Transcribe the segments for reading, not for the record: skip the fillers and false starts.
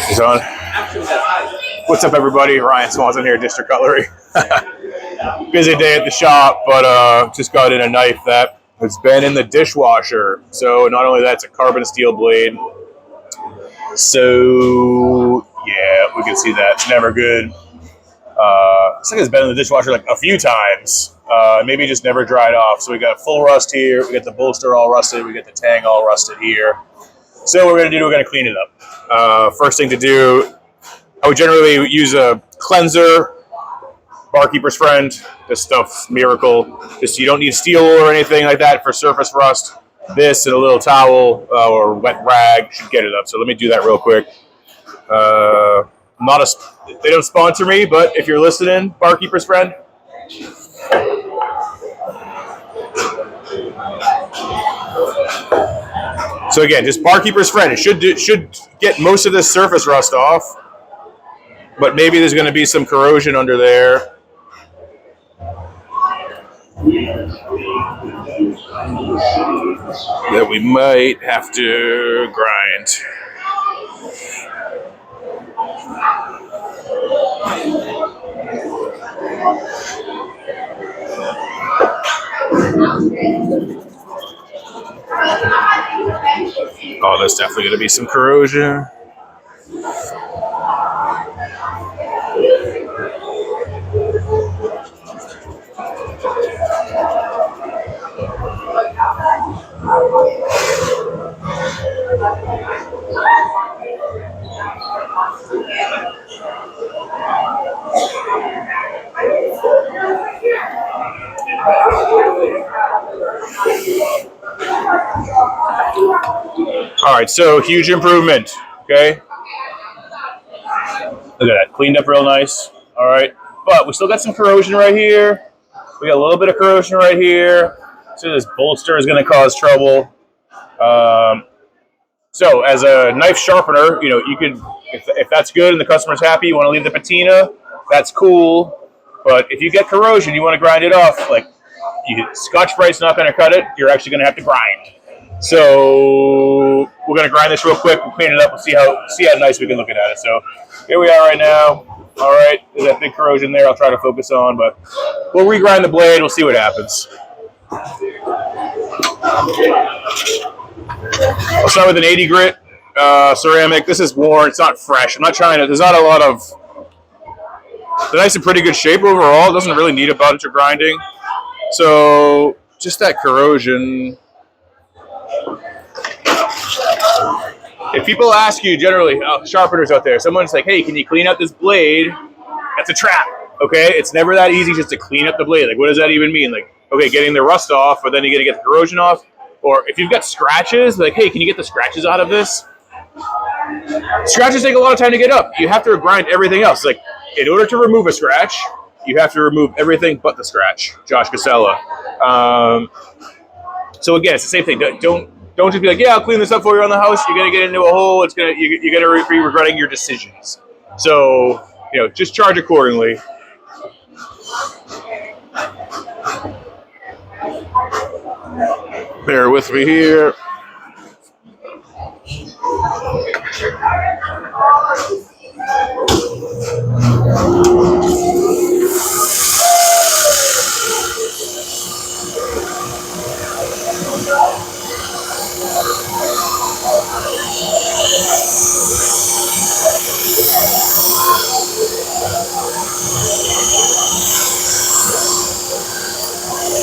He's on. What's up, everybody? Ryan Swanson here, District Cutlery. Busy day at the shop, but just got in a knife that has been in the dishwasher. So not only that, it's a carbon steel blade. So yeah, we can see that. It's never good. Looks like it's been in the dishwasher like a few times. Maybe just never dried off. So we got full rust here. We got the bolster all rusted. We got the tang all rusted here. So what we're going to do, we're going to clean it up. First thing to do, I would generally use a cleanser, Barkeepers Friend. This stuff's miracle. Just, you don't need steel or anything like that for surface rust. This and a little towel or wet rag should get it up. So let me do that real quick. They don't sponsor me, but if you're listening, Barkeepers Friend. So again, just Barkeepers Friend. It should get most of this surface rust off, but maybe there's going to be some corrosion under there. That we might have to grind. Oh, there's definitely going to be some corrosion. All right, so huge improvement, okay? Look at that, cleaned up real nice, all right? But we still got some corrosion right here. We got a little bit of corrosion right here. So this bolster is gonna cause trouble. So as a knife sharpener, you know, you could, if that's good and the customer's happy, you wanna leave the patina, that's cool. But if you get corrosion, you wanna grind it off, like, Scotch-Brite's not gonna cut it, you're actually gonna have to grind. So we're gonna grind this real quick. We'll clean it up. We'll see how nice we can look at it. So here we are right now. All right, there's that big corrosion there. I'll try to focus on, but we'll regrind the blade. We'll see what happens. I'll start with an 80 grit ceramic. This is worn. It's not fresh. I'm not trying to. There's not a lot of. The knife's in pretty good shape overall. It doesn't really need a bunch of grinding. So just that corrosion. If people ask you generally, sharpeners out there, someone's like, hey, can you clean up this blade? That's a trap, okay? It's never that easy just to clean up the blade. Like, what does that even mean? Like, okay, getting the rust off, but then you're going to get the corrosion off. Or if you've got scratches, like, hey, can you get the scratches out of this? Scratches take a lot of time to get up. You have to grind everything else. Like, in order to remove a scratch, you have to remove everything but the scratch. Josh Casella. So again, it's the same thing. Don't just be like, yeah, I'll clean this up for you on the house. You're gonna get into a hole. You're gonna be regretting your decisions. So, you know, just charge accordingly. Bear with me here.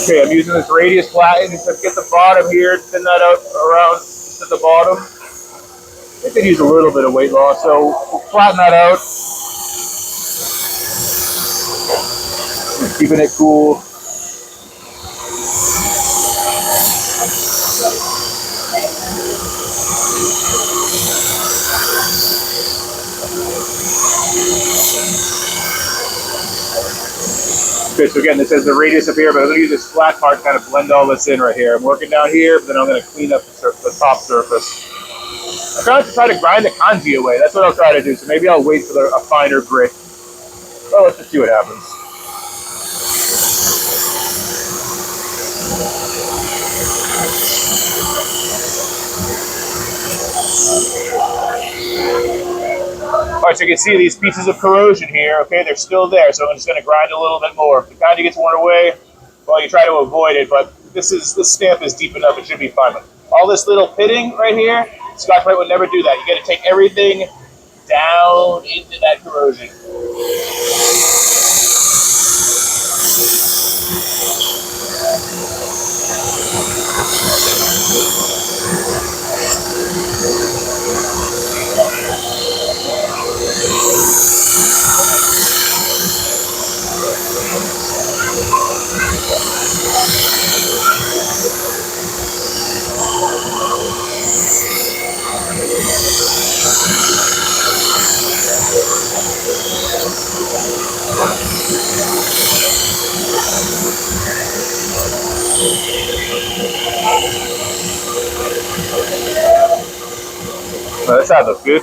Okay, I'm using this radius platen just to get the bottom here, thin that out around just at the bottom. I could use a little bit of weight loss, so we'll flatten that out. Just keeping it cool. Okay, so again, this has the radius up here, but I'm going to use this flat part to kind of blend all this in right here. I'm working down here, but then I'm going to clean up the top surface. I'm trying to grind the kanji away. That's what I'll try to do. So maybe I'll wait for a finer grit. Well, let's just see what happens. All right, so you can see these pieces of corrosion here. Okay, they're still there, so I'm just going to grind a little bit more. If it kind of gets worn away, well, you try to avoid it, but this stamp is deep enough; it should be fine. But all this little pitting right here, Scotch-Brite would never do that. You got to take everything down into that corrosion. Well, that side looks good.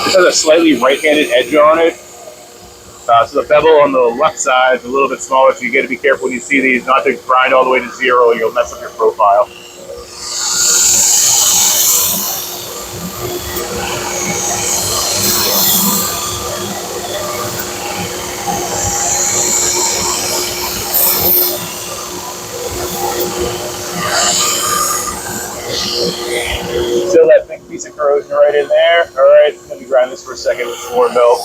This has a slightly right-handed edge on it. So the bevel on the left side is a little bit smaller, so you got to be careful when you see these, not to grind all the way to zero, you'll mess up your profile. Still that big piece of corrosion right in there. All right, let me grind this for a second with some more milk.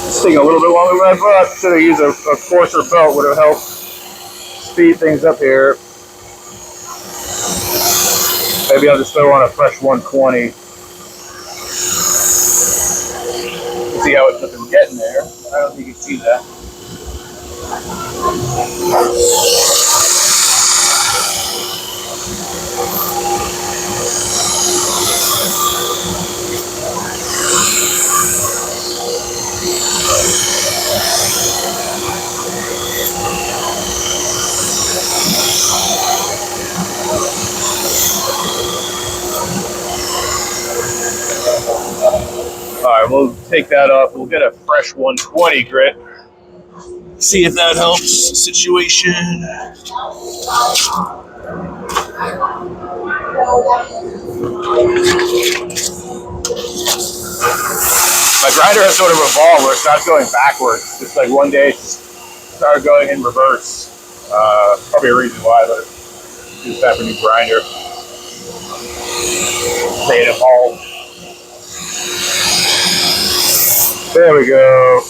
This thing a little bit longer than I thought. Should have used a coarser belt, would have helped speed things up here. Maybe I'll just throw on a fresh 120. See how it took him getting there. I don't think you can see that. All right, we'll take that off. We'll get a fresh 120 grit. See if that helps the situation. My grinder has sort of evolved where it starts going backwards. Just like one day it just started going in reverse. Probably a reason why, but just have a new grinder. Made it all. There we go.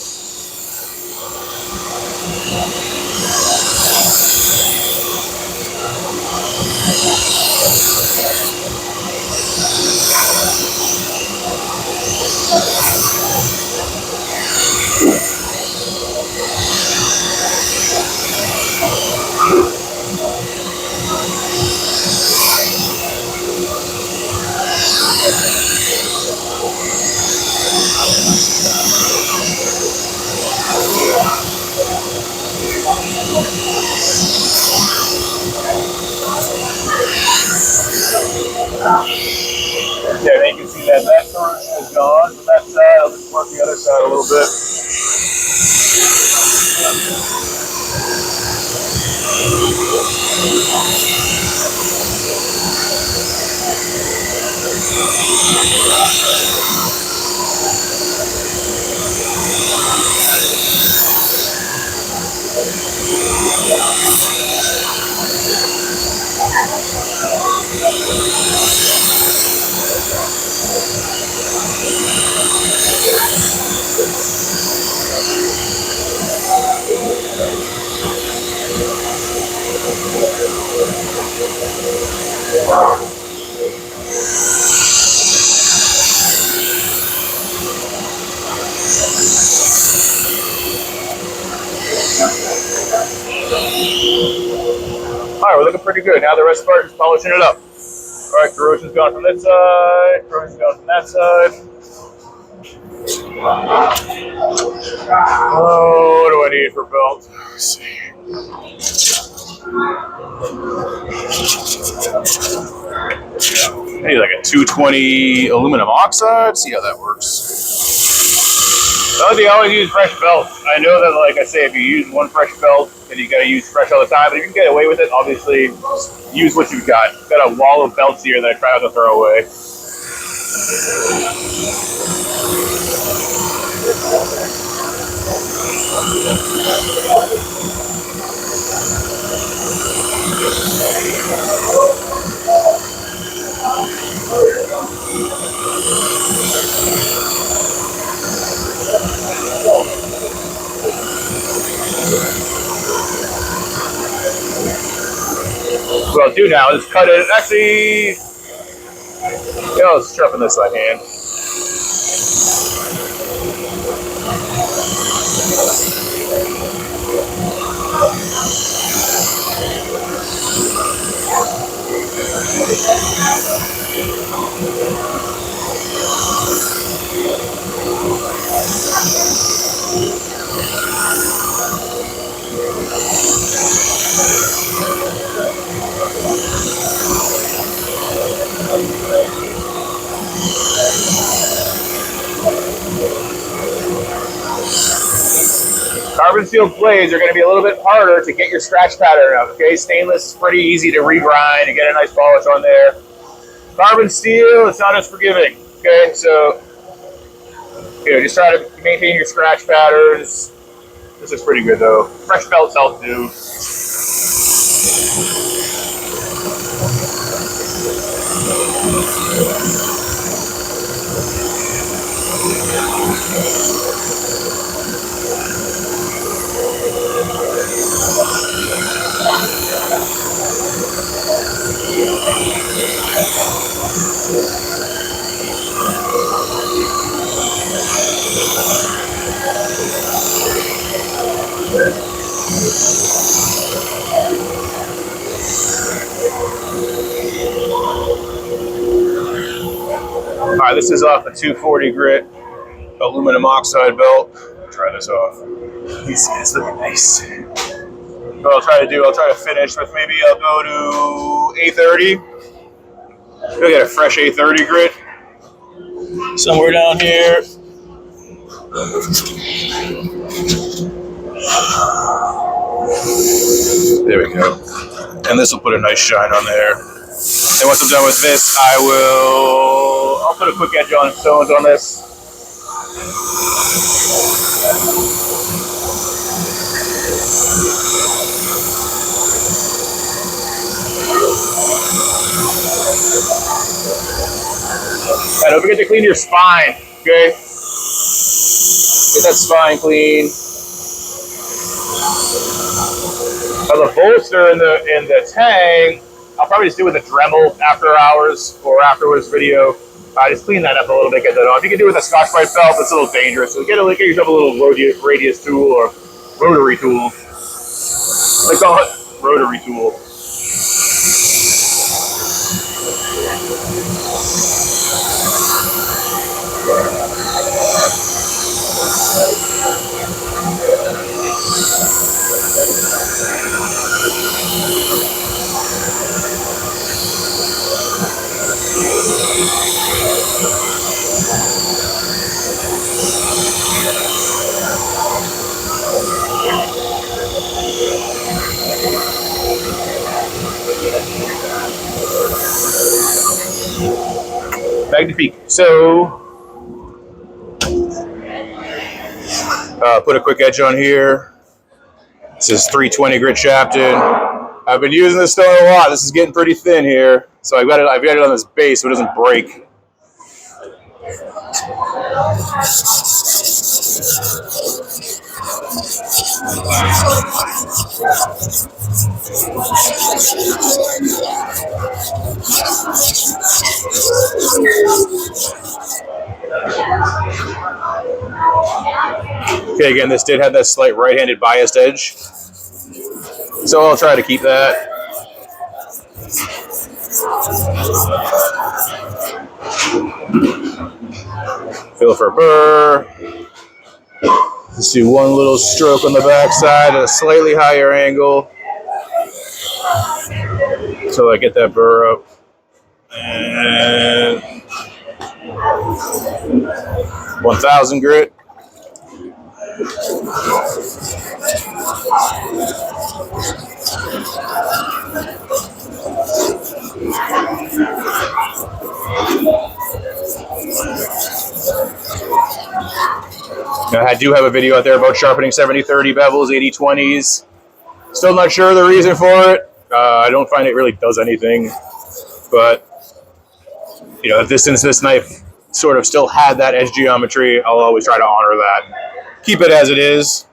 Yeah, you can see that corrosion is gone from that side. I'll just work the other side a little bit. All right, we're looking pretty good. Now the rest part is polishing it up. All right, corrosion's gone from this side, corrosion's gone from that side. Oh, what do I need for belt? Let's see. I need like a 220 aluminum oxide. See how that works. Well, you always use fresh belt. I know that, like I say, if you use one fresh belt, then you got to use fresh all the time. But if you can get away with it, obviously, use what you've got. I've got a wall of belts here that I try not to throw away. What I'll do now is cut it. Actually, yeah, let's sharpen this by hand. Carbon steel blades are going to be a little bit harder to get your scratch pattern up. Okay, stainless is pretty easy to regrind and get a nice polish on there. Carbon steel, it's not as forgiving. Okay, so just try to maintain your scratch patterns. This looks pretty good though. Fresh belts help too. All right, this is off the 240 grit aluminum oxide belt. Try this off. You see, it's looking nice. What I'll try to finish with maybe I'll go to A30. Go get a fresh A30 grit somewhere down here. There we go. And this will put a nice shine on there. And once I'm done with this, I'll put a quick edge on stones on this. And don't forget to clean your spine, okay? Get that spine clean. Now the bolster in the tang, I'll probably just do with a Dremel after hours or afterwards video. Just clean that up a little bit, get that off. You can do it with a Scotch-Brite belt, it's a little dangerous. So get yourself a little radius tool or rotary tool. They call it rotary tool. Magnifique. So, put a quick edge on here. This is 320 grit Shapton. I've been using this stone a lot. This is getting pretty thin here, so I've got it on this base so it doesn't break. Okay, again, this did have that slight right-handed biased edge, so I'll try to keep that. Fill for burr. Let's do one little stroke on the backside at a slightly higher angle until I get that burr up. And 1000 grit. Now, I do have a video out there about sharpening 70-30 bevels, 80-20s. Still not sure the reason for it. I don't find it really does anything. But, you know, since this knife sort of still had that edge geometry, I'll always try to honor that. Keep it as it is.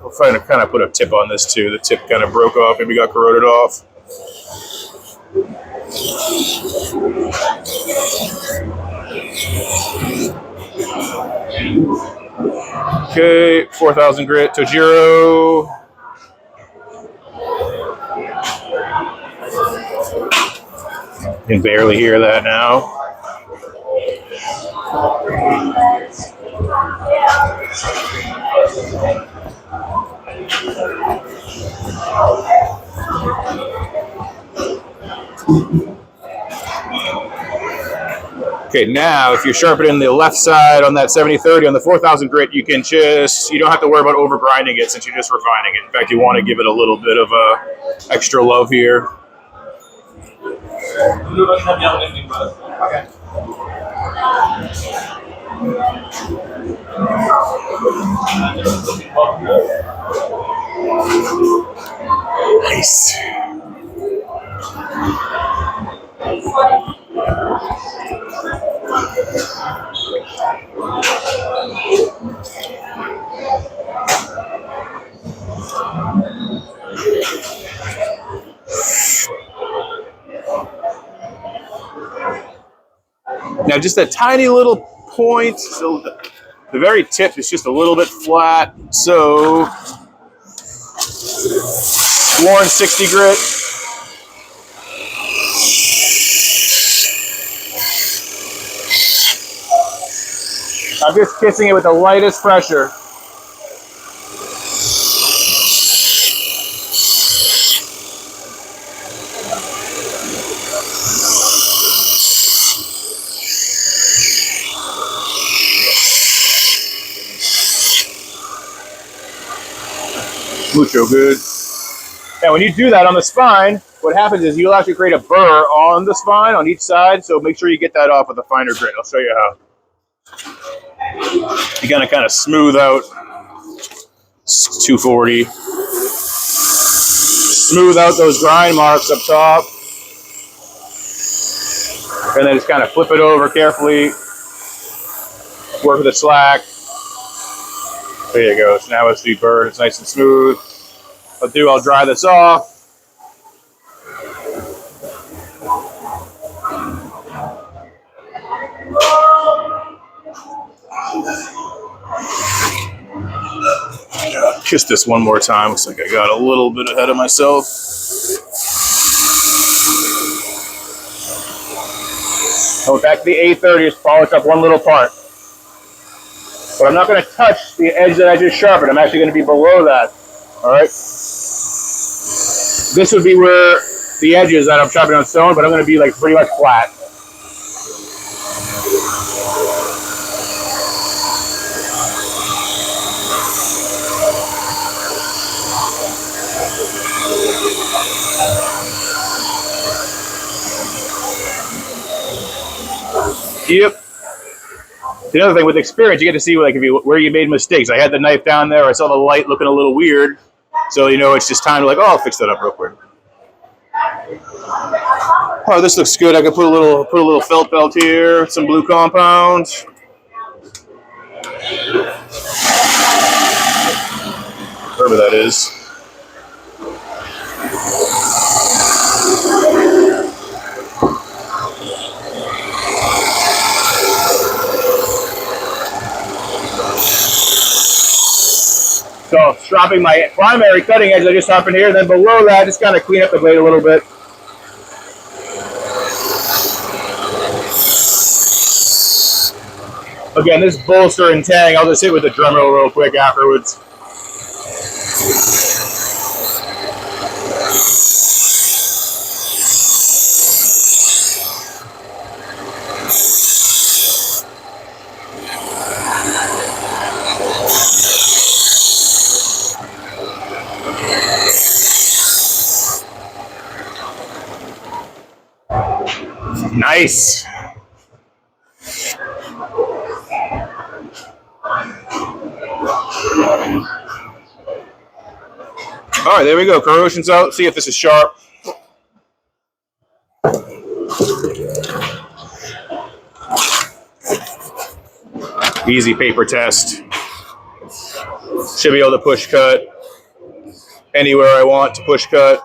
I'll try to kind of put a tip on this too. The tip kind of broke off, maybe got corroded off. Okay, 4000 grit, Tojiro. You can barely hear that now. Okay, now if you're sharpening the left side on that 70-30 on the 4000 grit, you don't have to worry about over grinding it since you're just refining it. In fact, you want to give it a little bit of extra love here. Nice. Now, just a tiny little point, so the very tip is just a little bit flat. So, Warren 60 grit. I'm just kissing it with the lightest pressure. Mucho good. Now, when you do that on the spine, what happens is you'll actually create a burr on the spine on each side, so make sure you get that off with a finer grit. I'll show you how. You're gonna kind of smooth out 240. Smooth out those grind marks up top. And then just kind of flip it over carefully. Work with the slack. There you go. So now it's the burr. It's nice and smooth. I'll dry this off. Kiss this one more time. Looks like I got a little bit ahead of myself. Go back to the 830, just polish up one little part. But I'm not going to touch the edge that I just sharpened. I'm actually going to be below that. All right. This would be where the edges that I'm sharpening on stone, but I'm going to be like pretty much flat. Yep. The other thing with experience, you get to see like where you made mistakes. I had the knife down there. I saw the light looking a little weird, so you know it's just time to like, oh, I'll fix that up real quick. Oh, this looks good. I can put a little felt belt here, some blue compound. Whatever that is. sharpening my primary cutting edge. I just sharpen here, and then below that, just kind of clean up the blade a little bit. Again, this bolster and tang, I'll just hit with the Dremel real quick afterwards. Nice. All right, there we go. Corrosion's out. See if this is sharp. Easy paper test. Should be able to push cut anywhere I want to push cut.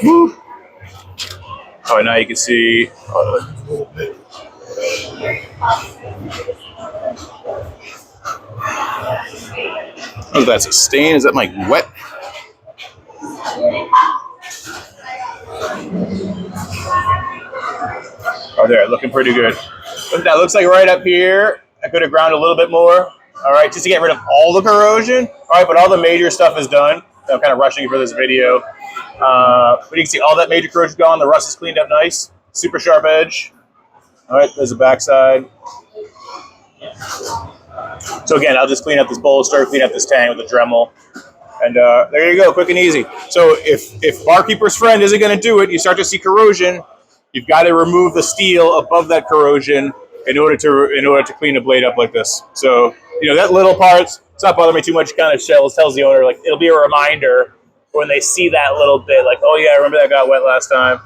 Woo. Oh, now you can see. Oh, that's a stain. Is that like wet? Oh, there, looking pretty good. That looks like right up here. I could have ground a little bit more. All right, just to get rid of all the corrosion. All right, but all the major stuff is done. I'm kind of rushing for this video. But you can see all that major corrosion gone. The rust is cleaned up nice. Super sharp edge. All right, there's the backside. So again, I'll just clean up this bolster, clean up this tang with the Dremel. And there you go, quick and easy. So if Barkeepers Friend isn't going to do it, you start to see corrosion, you've got to remove the steel above that corrosion in order to clean the blade up like this. So, you know, that little part, it's not bothering me too much. Kind of tells the owner, like, it'll be a reminder when they see that little bit, like, oh yeah, I remember that got wet last time.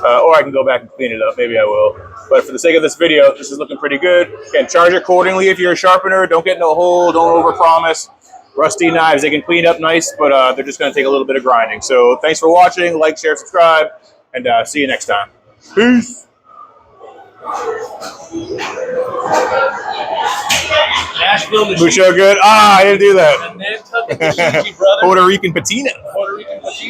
Or I can go back and clean it up. Maybe I will. But for the sake of this video, this is looking pretty good. Again, charge accordingly if you're a sharpener. Don't get no hole. Don't overpromise. Rusty knives, they can clean up nice, but they're just going to take a little bit of grinding. So thanks for watching. Like, share, subscribe, and see you next time. Peace. Nashville, Mucho good. Ah, I didn't do that. Nantucket, Puerto Puerto Rican patina. Puerto Rican patina.